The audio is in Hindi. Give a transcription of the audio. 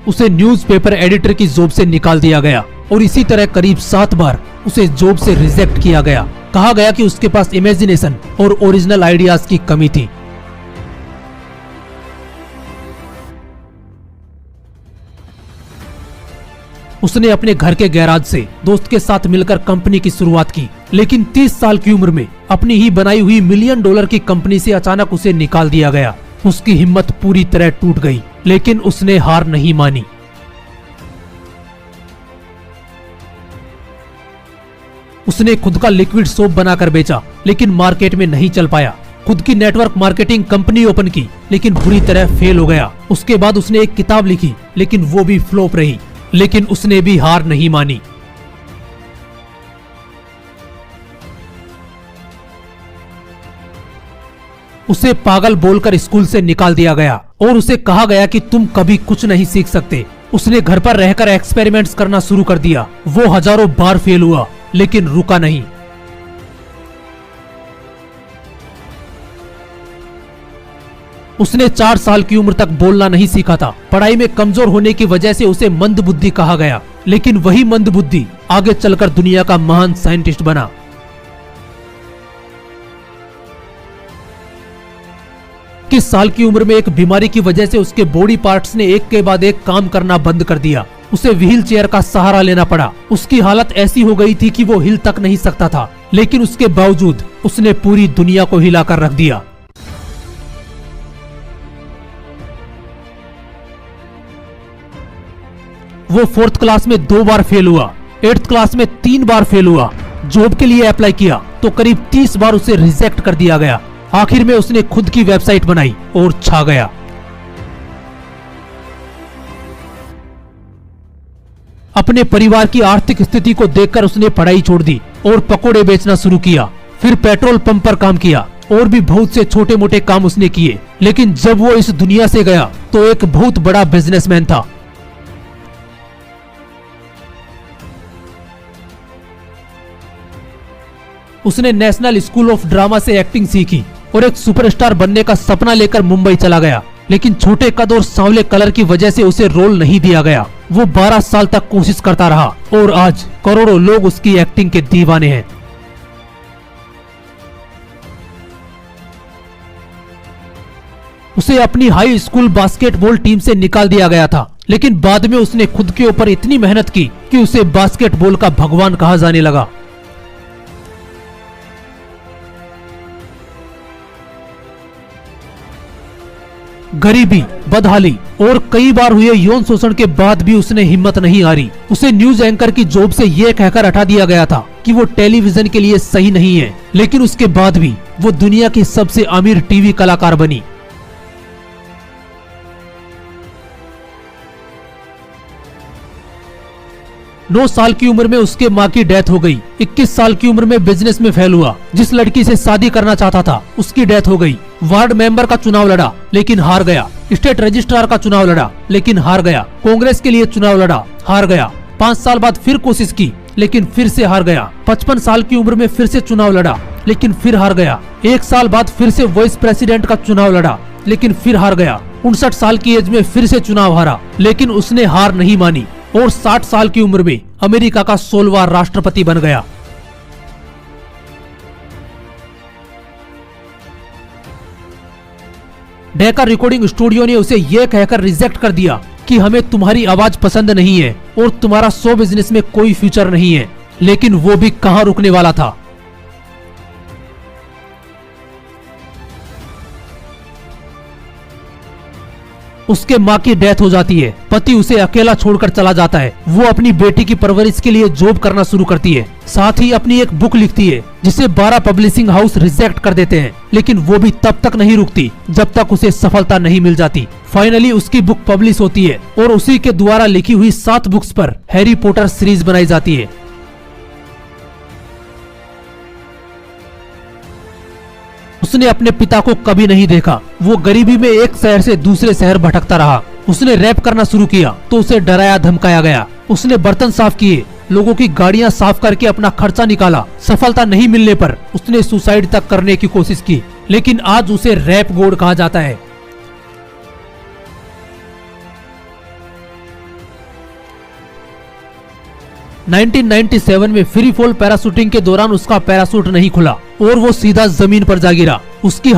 उसे न्यूज़पेपर एडिटर की जॉब से निकाल दिया गया और इसी तरह करीब 7 बार उसे जॉब से रिजेक्ट किया गया। कहा गया कि उसके पास इमेजिनेशन और ओरिजिनल आइडियाज की कमी थी। उसने अपने घर के गैराज से दोस्त के साथ मिलकर कंपनी की शुरुआत की, लेकिन 30 साल की उम्र में अपनी ही बनाई हुई $1 मिलियन की कंपनी से अचानक उसे निकाल दिया गया। उसकी हिम्मत पूरी तरह टूट गई, लेकिन उसने हार नहीं मानी। उसने खुद का लिक्विड सोप बनाकर बेचा, लेकिन मार्केट में नहीं चल पाया। खुद की नेटवर्क मार्केटिंग कंपनी ओपन की, लेकिन बुरी तरह फेल हो गया। उसके बाद उसने एक किताब लिखी, लेकिन वो भी फ्लॉप रही, लेकिन उसने भी हार नहीं मानी। उसे पागल बोलकर स्कूल से निकाल दिया गया और उसे कहा गया कि तुम कभी कुछ नहीं सीख सकते। उसने घर पर रहकर एक्सपेरिमेंट्स करना शुरू कर दिया। वो हजारों बार फेल हुआ, लेकिन रुका नहीं। उसने 4 साल की उम्र तक बोलना नहीं सीखा था। पढ़ाई में कमजोर होने की वजह से उसे मंदबुद्धि कहा गया, लेकिन वही मंदबुद्धि आगे चलकर दुनिया का महान साइंटिस्ट बना। किस साल की उम्र में एक बीमारी की वजह से उसके बॉडी पार्ट्स ने एक के बाद एक काम करना बंद कर दिया। उसे व्हील चेयर का सहारा लेना पड़ा। उसकी हालत ऐसी हो गई थी कि वो हिल तक नहीं सकता था, लेकिन उसके बावजूद उसने पूरी दुनिया को हिलाकर रख दिया। वो 4th क्लास में 2 बार फेल हुआ, 8th क्लास में 3 बार फेल हुआ। जॉब के लिए अप्लाई किया तो करीब 30 बार उसे रिजेक्ट कर दिया गया। आखिर में उसने खुद की वेबसाइट बनाई और छा गया। अपने परिवार की आर्थिक स्थिति को देखकर उसने पढ़ाई छोड़ दी और पकोड़े बेचना शुरू किया। फिर पेट्रोल पंप पर काम किया और भी बहुत से छोटे मोटे काम उसने किए। लेकिन जब वो इस दुनिया से गया तो एक बहुत बड़ा बिजनेसमैन था। उसने नेशनल स्कूल ऑफ ड्रामा से एक्टिंग सीखी और एक सुपरस्टार बनने का सपना लेकर मुंबई चला गया, लेकिन छोटे कद और सांवले कलर की वजह से उसे रोल नहीं दिया गया। वो 12 साल तक कोशिश करता रहा और आज करोड़ों लोग उसकी एक्टिंग के दीवाने हैं। उसे अपनी हाई स्कूल बास्केटबॉल टीम से निकाल दिया गया था, लेकिन बाद में उसने खुद के ऊपर इतनी मेहनत की कि उसे बास्केटबॉल का भगवान कहा जाने लगा। गरीबी, बदहाली और कई बार हुए यौन शोषण के बाद भी उसने हिम्मत नहीं हारी। उसे न्यूज एंकर की जॉब से ये कहकर हटा दिया गया था कि वो टेलीविजन के लिए सही नहीं है, लेकिन उसके बाद भी वो दुनिया की सबसे अमीर टीवी कलाकार बनी। नौ साल की उम्र में उसके माँ की डेथ हो गई। 21 साल की उम्र में बिजनेस में फेल हुआ। जिस लड़की से शादी करना चाहता था उसकी डेथ हो गई। वार्ड मेंबर का चुनाव लड़ा लेकिन हार गया। स्टेट रजिस्ट्रार का चुनाव लड़ा लेकिन हार गया। कांग्रेस के लिए चुनाव लड़ा, हार गया। 5 साल बाद फिर कोशिश की लेकिन फिर से हार गया। 55 साल की उम्र में फिर से चुनाव लड़ा लेकिन फिर हार गया। 1 साल बाद फिर से वाइस प्रेसिडेंट का चुनाव लड़ा लेकिन फिर हार गया। 59 साल की एज में फिर से चुनाव हारा, लेकिन उसने हार नहीं मानी और 60 साल की उम्र में अमेरिका का 16वां राष्ट्रपति बन गया। डेका रिकॉर्डिंग स्टूडियो ने उसे यह कहकर रिजेक्ट कर दिया कि हमें तुम्हारी आवाज पसंद नहीं है और तुम्हारा शो बिजनेस में कोई फ्यूचर नहीं है। लेकिन वो भी कहां रुकने वाला था। उसके माँ की डेथ हो जाती है। पति उसे अकेला छोड़कर चला जाता है। वो अपनी बेटी की परवरिश के लिए जॉब करना शुरू करती है। साथ ही अपनी एक बुक लिखती है जिसे 12 पब्लिशिंग हाउस रिजेक्ट कर देते हैं, लेकिन वो भी तब तक नहीं रुकती जब तक उसे सफलता नहीं मिल जाती। फाइनली उसकी बुक पब्लिश होती है और उसी के द्वारा लिखी हुई 7 बुक्स पर हैरी पॉटर सीरीज बनाई जाती है। उसने अपने पिता को कभी नहीं देखा। वो गरीबी में एक शहर से दूसरे शहर भटकता रहा। उसने रैप करना शुरू किया तो उसे डराया धमकाया गया। उसने बर्तन साफ किए, लोगों की गाड़ियां साफ करके अपना खर्चा निकाला। सफलता नहीं मिलने पर उसने सुसाइड तक करने की कोशिश की, लेकिन आज उसे रैप गॉड कहा जाता है। 1997 में फ्री फॉल पैराशूटिंग के दौरान उसका पैराशूट नहीं खुला और वो सीधा जमीन पर जा गिरा। उसकी